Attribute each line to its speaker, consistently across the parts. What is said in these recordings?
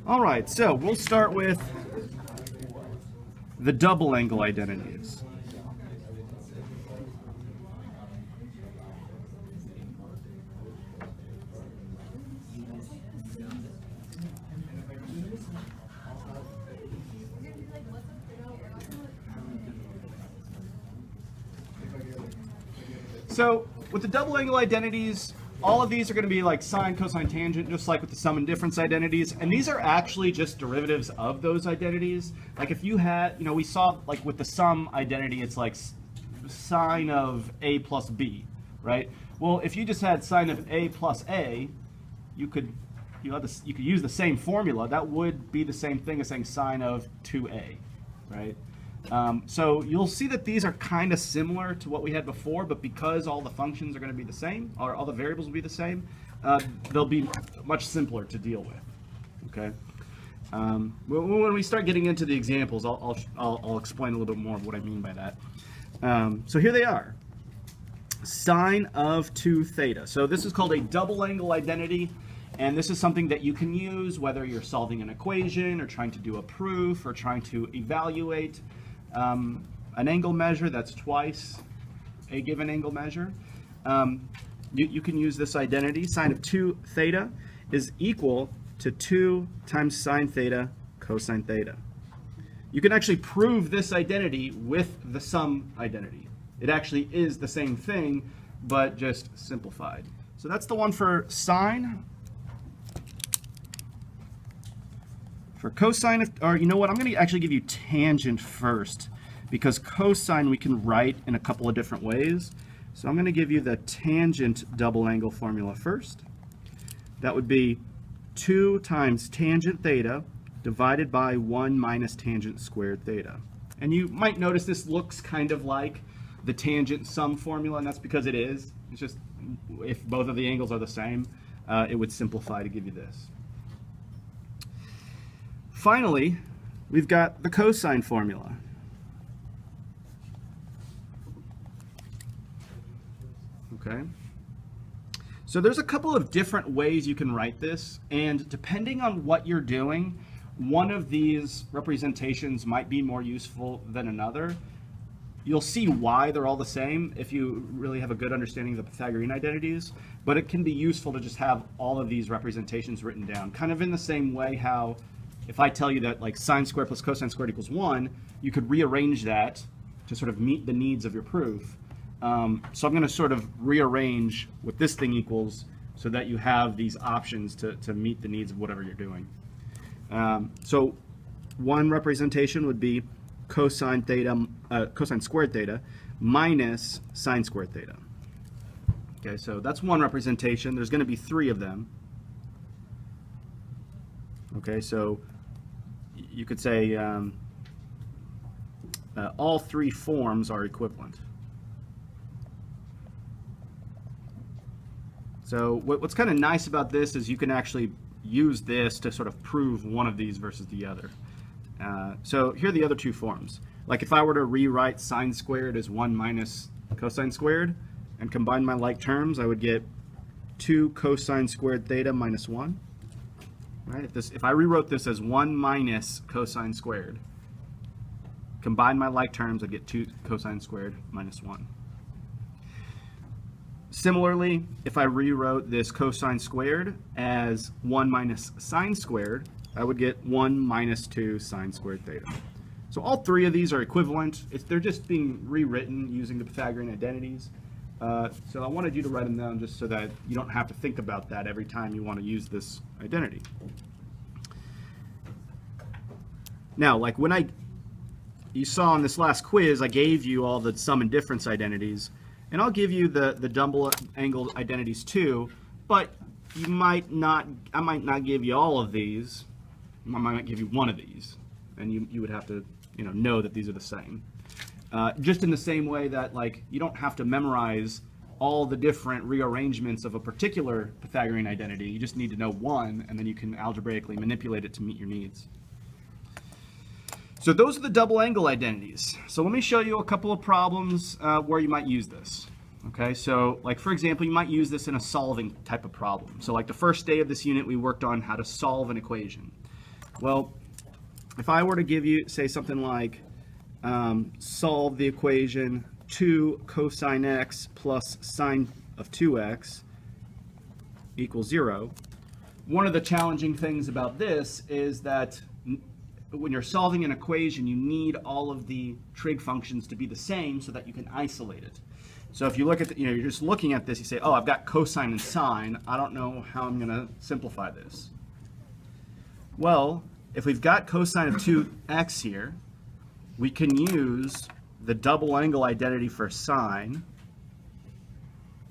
Speaker 1: All right, so we'll start with the double angle identities. So with the double angle identities, all of these are going to be like sine, cosine, tangent, just like with the sum and difference identities. And these are actually just derivatives of those identities. Like if you had, we saw like with the sum identity, it's like sine of a plus b, right? Well, if you just had sine of a plus a, you could use the same formula. That would be the same thing as saying sine of 2a, right? So you'll see that these are kind of similar to what we had before, but because all the functions are going to be the same, or all the variables will be the same, they'll be much simpler to deal with. Okay. When we start getting into the examples, I'll explain a little bit more of what I mean by that. So here they are. Sine of 2 theta. So this is called a double angle identity, and this is something that you can use whether you're solving an equation or trying to do a proof or trying to evaluate an angle measure that's twice a given angle measure. You can use this identity. Sine of 2 theta is equal to 2 times sine theta cosine theta. You can actually prove this identity with the sum identity. It actually is the same thing, but just simplified. So that's the one for sine. For cosine, or you know what, I'm going to actually give you tangent first, because cosine we can write in a couple of different ways. So I'm going to give you the tangent double angle formula first. That would be 2 times tangent theta divided by 1 minus tangent squared theta. And you might notice this looks kind of like the tangent sum formula, and that's because it is. It's just if both of the angles are the same, it would simplify to give you this. Finally, we've got the cosine formula. Okay. So there's a couple of different ways you can write this, and depending on what you're doing, one of these representations might be more useful than another. You'll see why they're all the same if you really have a good understanding of the Pythagorean identities, but it can be useful to just have all of these representations written down, kind of in the same way how if I tell you that like sine squared plus cosine squared equals 1, you could rearrange that to sort of meet the needs of your proof. So I'm going to sort of rearrange what this thing equals so that you have these options to meet the needs of whatever you're doing. So one representation would be cosine theta, cosine squared theta minus sine squared theta. Okay, so that's one representation. There's going to be 3 of them. Okay, so you could say all 3 forms are equivalent. So what's kind of nice about this is you can actually use this to sort of prove one of these versus the other. So here are the other 2 forms. Like if I were to rewrite sine squared as 1 minus cosine squared and combine my like terms, I would get 2 cosine squared theta minus 1. Right? If I rewrote this as 1 minus cosine squared, combine my like terms, I'd get 2 cosine squared minus 1. Similarly, if I rewrote this cosine squared as 1 minus sine squared, I would get 1 minus 2 sine squared theta. So all 3 of these are equivalent. They're just being rewritten using the Pythagorean identities. So I wanted you to write them down just so that you don't have to think about that every time you want to use this identity. Now, like when you saw in this last quiz, I gave you all the sum and difference identities, and I'll give you the double angle identities too, but I might not give you all of these. I might give you one of these, and you would have to know that these are the same. Just in the same way that like you don't have to memorize all the different rearrangements of a particular Pythagorean identity. You just need to know one, and then you can algebraically manipulate it to meet your needs. So those are the double angle identities. So let me show you a couple of problems where you might use this. Okay, so like for example, you might use this in a solving type of problem. So like the first day of this unit, we worked on how to solve an equation. Well, if I were to give you, say, something like solve the equation 2 cosine x plus sine of 2x equals 0, one of the challenging things about this is that when you're solving an equation, you need all of the trig functions to be the same so that you can isolate it. So if you look at, you're just looking at this, you say, oh, I've got cosine and sine. I don't know how I'm going to simplify this. Well, if we've got cosine of 2x here, we can use the double angle identity for sine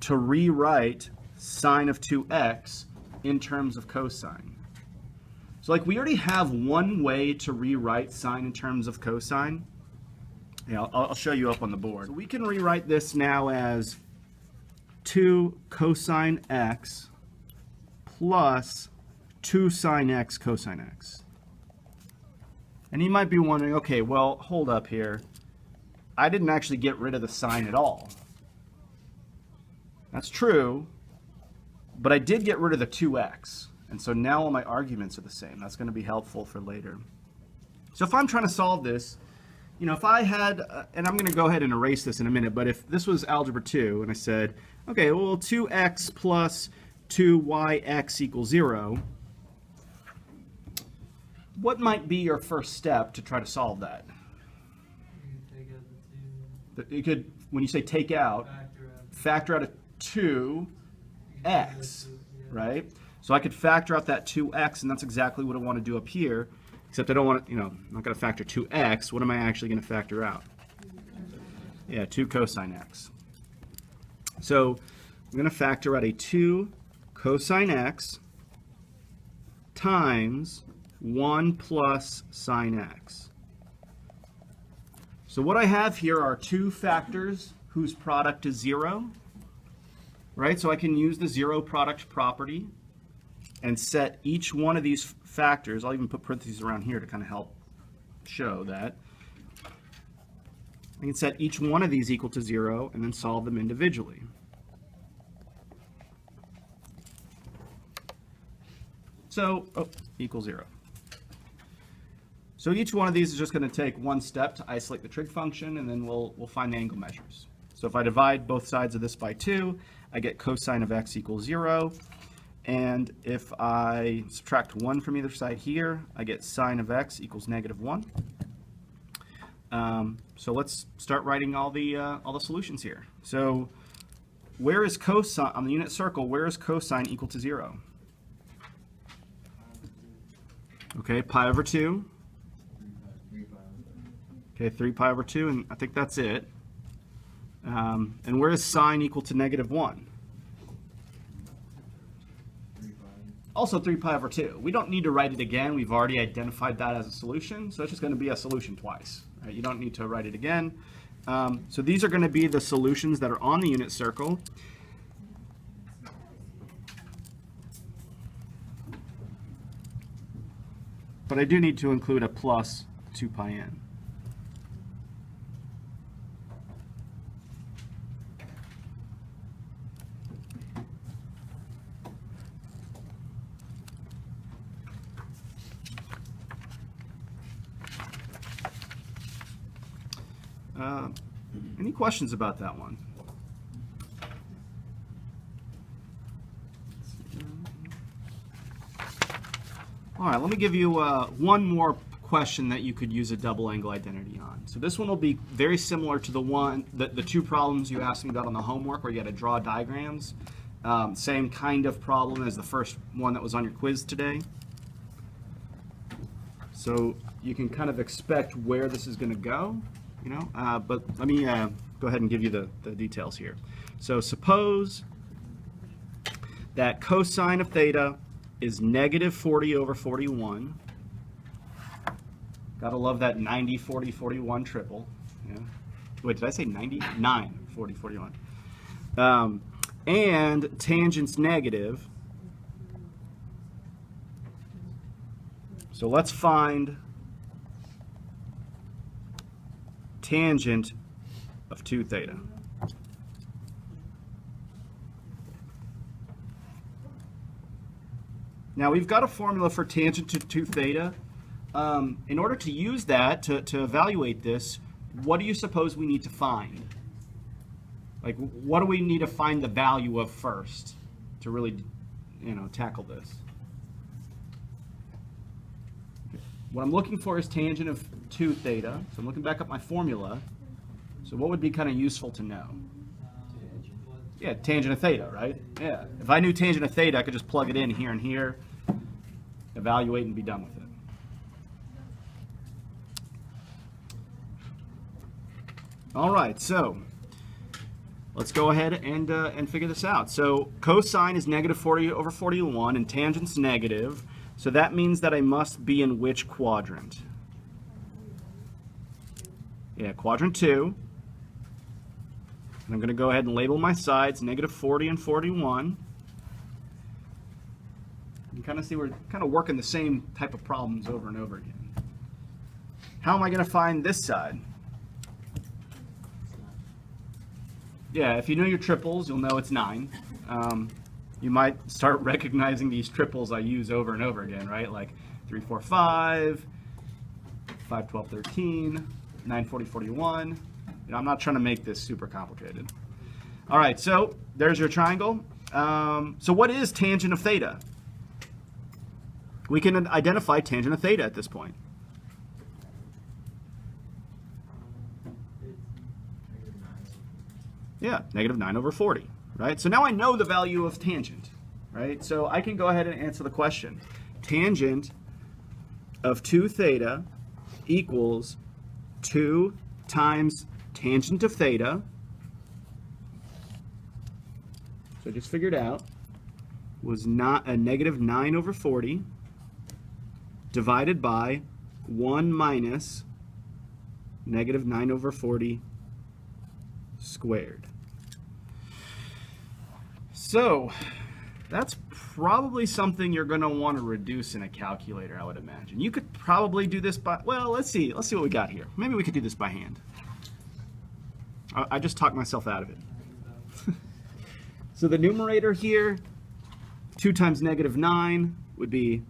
Speaker 1: to rewrite sine of 2x in terms of cosine. So like we already have one way to rewrite sine in terms of cosine. Yeah, I'll show you up on the board. So we can rewrite this now as 2 cosine x plus 2 sine x cosine x. And you might be wondering, okay, well, hold up here. I didn't actually get rid of the sine at all. That's true, but I did get rid of the 2x. And so now all my arguments are the same. That's going to be helpful for later. So if I'm trying to solve this, if I had, and I'm going to go ahead and erase this in a minute, but if this was algebra 2 and I said, okay, well, 2x plus 2yx equals 0, what might be your first step to try to solve that? You could, when you say take out, factor out a 2x, right? So I could factor out that 2x, and that's exactly what I want to do up here, except I don't want to, I'm not going to factor 2x. What am I actually going to factor out? Yeah, 2 cosine x. So I'm going to factor out a 2 cosine x times 1 plus sine x. So what I have here are two factors whose product is 0, right? So I can use the zero product property and set each one of these factors, I'll even put parentheses around here to kind of help show that. I can set each one of these equal to 0 and then solve them individually. So, equals 0. So each one of these is just going to take one step to isolate the trig function, and then we'll find the angle measures. So if I divide both sides of this by 2, I get cosine of x equals 0. And if I subtract 1 from either side here, I get sine of x equals -1. So let's start writing all the solutions here. So where is cosine, on the unit circle, where is cosine equal to 0? Okay, pi over 2. Okay, 3 pi over 2, and I think that's it. And where is sine equal to -1? Also 3 pi over 2. We don't need to write it again. We've already identified that as a solution, so it's just going to be a solution twice. Right? You don't need to write it again. So these are going to be the solutions that are on the unit circle. But I do need to include a plus 2 pi n. Any questions about that one? All right, let me give you one more question that you could use a double angle identity on. So this one will be very similar to the two problems you asked me about on the homework, where you had to draw diagrams. Same kind of problem as the first one that was on your quiz today. So you can kind of expect where this is going to go. But let me go ahead and give you the details here. So suppose that cosine of theta is -40 over 41. Gotta love that 90, 40, 41 triple. Yeah. Wait, did I say 90? 9, 40, 41. And tangent's negative. So let's find tangent of 2 theta. Now we've got a formula for tangent to 2 theta, in order to use that to evaluate this, what do you suppose we need to find? Like, what do we need to find the value of first to really, tackle this? What I'm looking for is tangent of 2 theta. So I'm looking back up my formula. So what would be kind of useful to know? Yeah, tangent of theta, right? Yeah. If I knew tangent of theta, I could just plug it in here and here, evaluate, and be done with it. All right, so let's go ahead and figure this out. So cosine is negative 40 over 41, and tangent's negative. So that means that I must be in which quadrant? Yeah, quadrant 2. And I'm going to go ahead and label my sides, negative 40 and 41. You can kind of see we're kind of working the same type of problems over and over again. How am I going to find this side? Yeah, if you know your triples, you'll know it's 9. You might start recognizing these triples I use over and over again, right? Like 3, 4, 5, 5, 12, 13, 9, 40, 41. I'm not trying to make this super complicated. All right, so there's your triangle. So what is tangent of theta? We can identify tangent of theta at this point. Yeah, negative 9 over 40, right? So now I know the value of tangent, right? So I can go ahead and answer the question. Tangent of 2 theta equals 2 times tangent of theta. So I just figured out was not a negative 9 over 40 divided by 1 minus negative 9 over 40 squared. So that's probably something you're going to want to reduce in a calculator, I would imagine. You could probably do this by, well, let's see what we got here. Maybe we could do this by hand. I just talked myself out of it. So the numerator here, 2 times negative 9 would be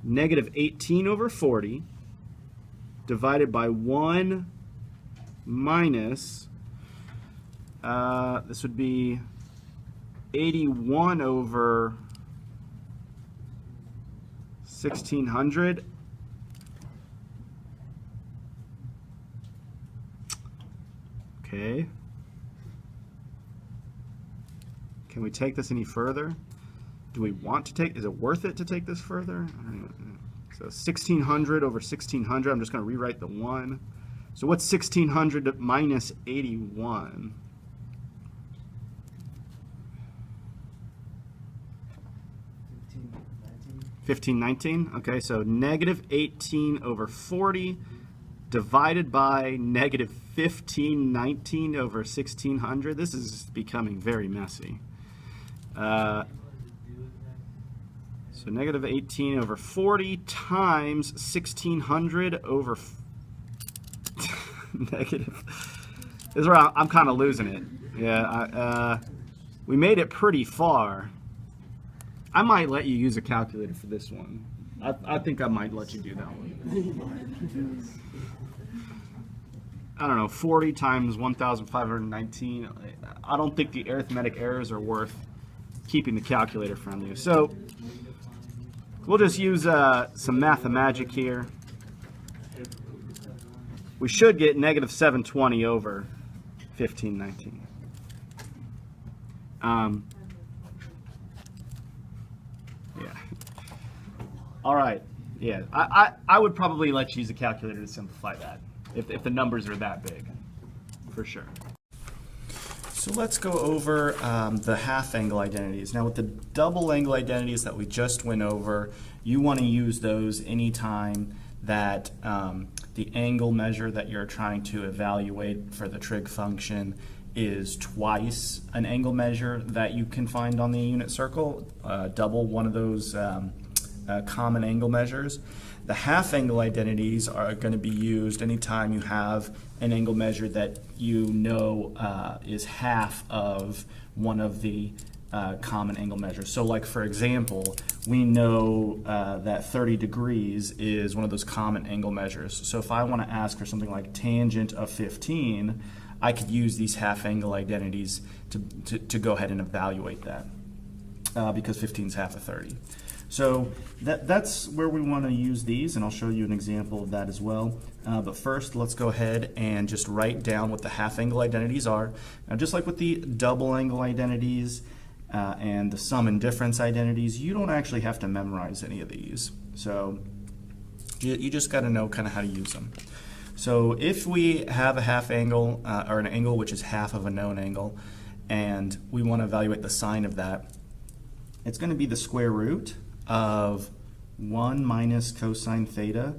Speaker 1: negative 18 over 40 divided by 1 minus, this would be 81 over 1600. Okay. Can we take this any further? Do we want to take, is it worth it to take this further? I don't know. So 1600 over 1600, I'm just going to rewrite the 1. So what's 1600 minus 81? $15.19. Okay, so negative 18 over 40 divided by negative 1519 over 1600. This is becoming very messy. So negative 18 over 40 times 1600 over negative. This is where I'm kind of losing it. Yeah, we made it pretty far. I might let you use a calculator for this one. I think I might let you do that one. I don't know, 40 times 1,519. I don't think the arithmetic errors are worth keeping the calculator from you. So we'll just use some mathemagic here. We should get negative 720 over 1519. Yeah. All right. Yeah, I would probably let you use a calculator to simplify that if the numbers are that big, for sure. So let's go over the half angle identities. Now with the double angle identities that we just went over, you want to use those anytime that the angle measure that you're trying to evaluate for the trig function is twice an angle measure that you can find on the unit circle, double one of those common angle measures. The half angle identities are going to be used anytime you have an angle measure that you know is half of one of the common angle measures. So like for example, we know that 30 degrees is one of those common angle measures. So if I want to ask for something like tangent of 15, I could use these half angle identities to go ahead and evaluate that because 15 is half of 30. So that's where we want to use these, and I'll show you an example of that as well. But first, let's go ahead and just write down what the half angle identities are. Now, just like with the double angle identities and the sum and difference identities, you don't actually have to memorize any of these. So you just got to know kind of how to use them. So if we have a half angle or an angle which is half of a known angle, and we want to evaluate the sine of that, it's going to be the square root of 1 minus cosine theta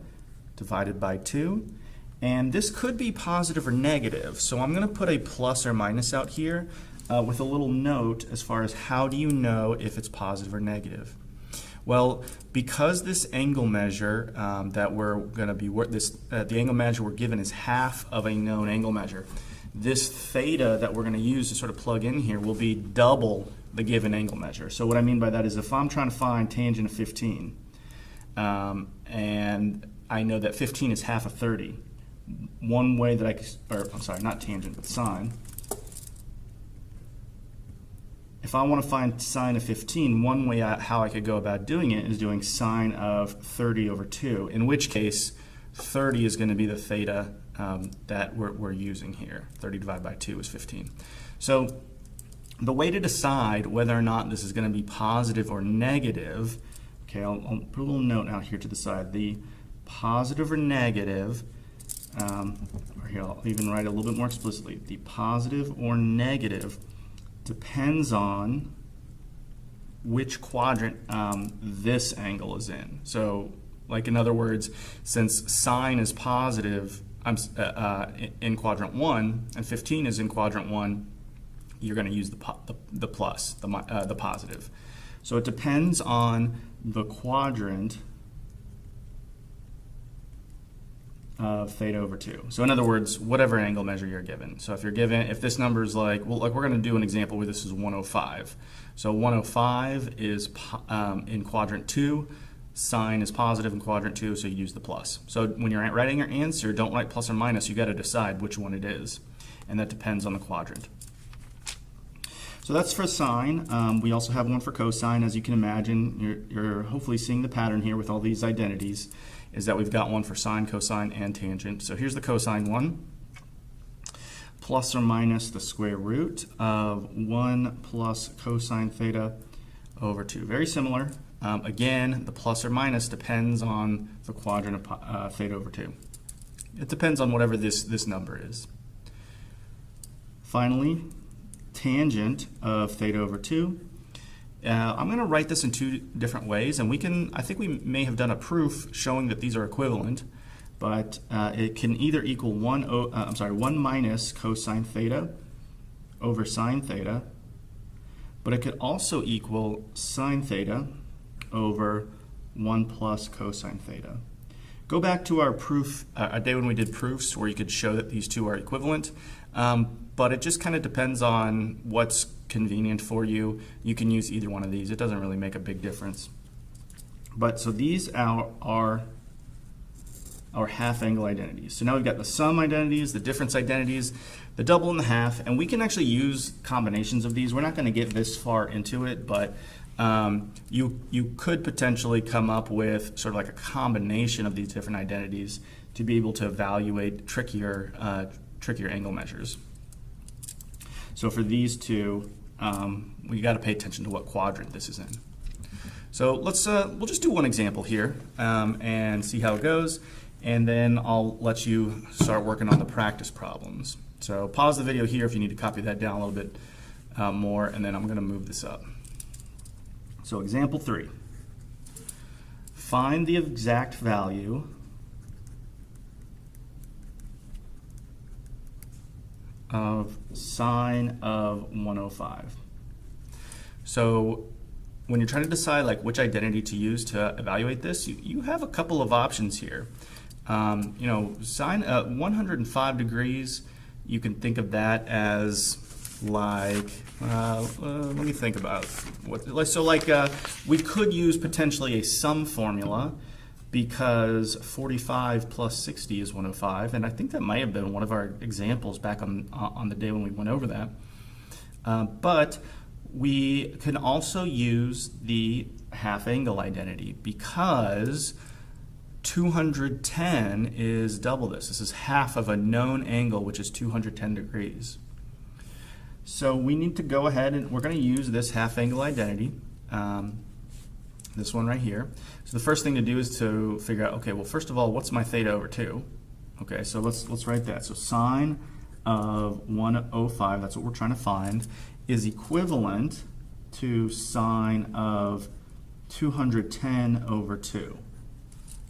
Speaker 1: divided by 2. And this could be positive or negative. So I'm going to put a plus or minus out here with a little note as far as how do you know if it's positive or negative. Well, because this angle measure that we're going to be, the angle measure we're given is half of a known angle measure. This theta that we're going to use to sort of plug in here will be double the given angle measure. So what I mean by that is if I'm trying to find tangent of 15, and I know that 15 is half of 30, one way that I could, or I'm sorry, not tangent, but sine. If I want to find sine of 15, one way how I could go about doing it is doing sine of 30 over 2, in which case 30 is going to be the theta that we're using here. 30 divided by 2 is 15. So the way to decide whether or not this is going to be positive or negative, okay, I'll put a little note out here to the side. The positive or negative, or here I'll even write it a little bit more explicitly. The positive or negative depends on which quadrant this angle is in. So, like in other words, since sine is positive in quadrant 1 and 15 is in quadrant 1, you're going to use the plus, the positive. So it depends on the quadrant of theta over 2. So in other words, whatever angle measure you're given. So if you're given, if this number is like, well, like we're going to do an example where this is 105. So 105 is in quadrant 2. Sine is positive in quadrant 2, so you use the plus. So when you're writing your answer, don't write plus or minus. You got to decide which one it is, and that depends on the quadrant. So that's for sine. We also have one for cosine. As you can imagine, you're hopefully seeing the pattern here with all these identities, is that we've got one for sine, cosine, and tangent. So here's the cosine one. Plus or minus the square root of 1 plus cosine theta over 2. Very similar. Again, the plus or minus depends on the quadrant of theta over 2. It depends on whatever this number is. Finally, tangent of theta over 2. I'm going to write this in two different ways, and I think we may have done a proof showing that these are equivalent, but it can either equal 1 minus cosine theta over sine theta, but it could also equal sine theta over 1 plus cosine theta. Go back to our proof, a day when we did proofs where you could show that these two are equivalent, but it just kind of depends on what's convenient for you. You can use either one of these. It doesn't really make a big difference. But so these are our half angle identities. So now we've got the sum identities, the difference identities, the double and the half, and we can actually use combinations of these. We're not going to get this far into it, but you could potentially come up with sort of like a combination of these different identities to be able to evaluate trickier angle measures. So for these two, we got to pay attention to what quadrant this is in. So we'll just do one example here and see how it goes, and then I'll let you start working on the practice problems. So pause the video here if you need to copy that down a little bit more, and then I'm going to move this up. So example 3. Find the exact value of sine of 105. So when you're trying to decide like which identity to use to evaluate this, you have a couple of options here. Sine 105 degrees, you can think of that as like Let me think about what. So like we could use potentially a sum formula because 45 plus 60 is 105, and I think that might have been one of our examples back on the day when we went over that. But we can also use the half angle identity because 210 is double this. This is half of a known angle, which is 210 degrees. So we need to go ahead and we're going to use this half angle identity, this one right here. So the first thing to do is to figure out, okay, well, first of all, what's my theta over 2? Okay, so let's write that. So sine of 105, that's what we're trying to find, is equivalent to sine of 210 over 2.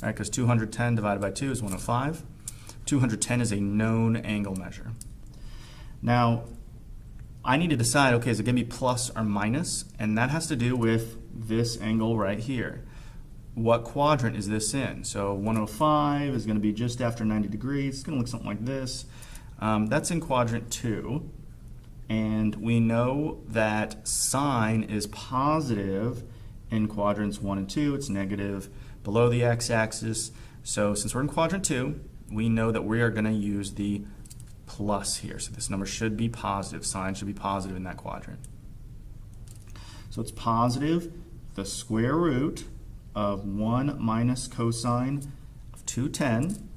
Speaker 1: Right, because 210 divided by 2 is 105. 210 is a known angle measure. Now, I need to decide, okay, is it going to be plus or minus? And that has to do with this angle right here. What quadrant is this in? So 105 is going to be just after 90 degrees. It's going to look something like this. That's in quadrant 2. And we know that sine is positive in quadrants 1 and 2. It's negative below the x-axis. So since we're in quadrant 2, we know that we are going to use the plus here. So this number should be positive. Sine should be positive in that quadrant. So it's positive the square root of 1 minus cosine of 210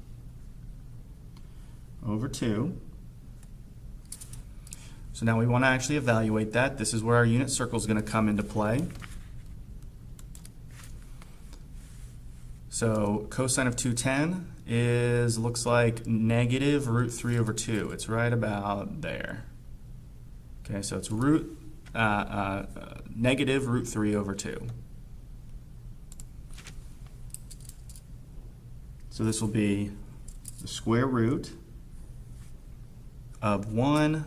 Speaker 1: over 2. So now we want to actually evaluate that. This is where our unit circle is going to come into play. So cosine of 210 looks like negative root 3 over 2. It's right about there. Okay, so it's negative root 3 over 2. So this will be the square root of 1.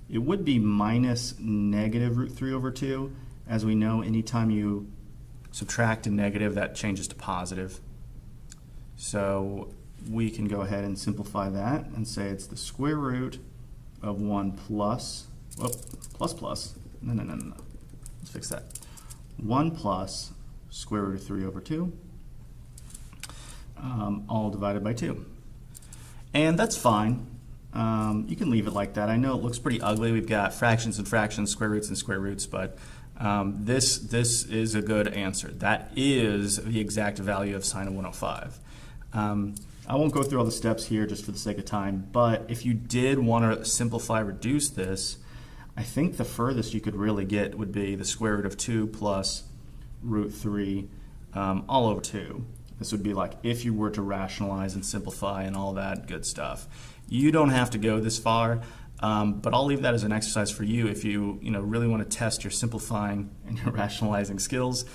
Speaker 1: It would be minus negative root 3 over 2. As we know, anytime you subtract a negative, that changes to positive. So we can go ahead and simplify that and say it's the square root of 1 plus, plus. No. Let's fix that. 1 plus square root of 3 over 2, all divided by 2. And that's fine. You can leave it like that. I know it looks pretty ugly. We've got fractions and fractions, square roots and square roots, but this is a good answer. That is the exact value of sine of 105. I won't go through all the steps here just for the sake of time, but if you did want to simplify, reduce this, I think the furthest you could really get would be the square root of 2 plus root 3 all over 2. This would be like if you were to rationalize and simplify and all that good stuff. You don't have to go this far, but I'll leave that as an exercise for you if you really want to test your simplifying and your rationalizing skills.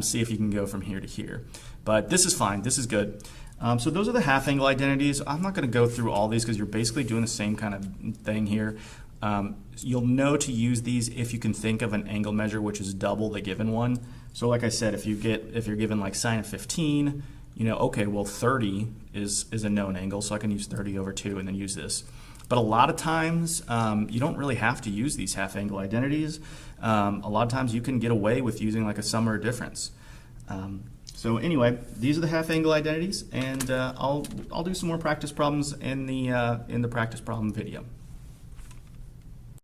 Speaker 1: See if you can go from here to here. But this is fine. This is good. So those are the half angle identities. I'm not going to go through all these because you're basically doing the same kind of thing here. You'll know to use these if you can think of an angle measure which is double the given one. So like I said, if you're given like sine of 15, okay, well 30 is a known angle, so I can use 30 over 2 and then use this. But a lot of times, you don't really have to use these half angle identities. A lot of times you can get away with using like a sum or a difference. So anyway, these are the half angle identities, and I'll do some more practice problems in the practice problem video.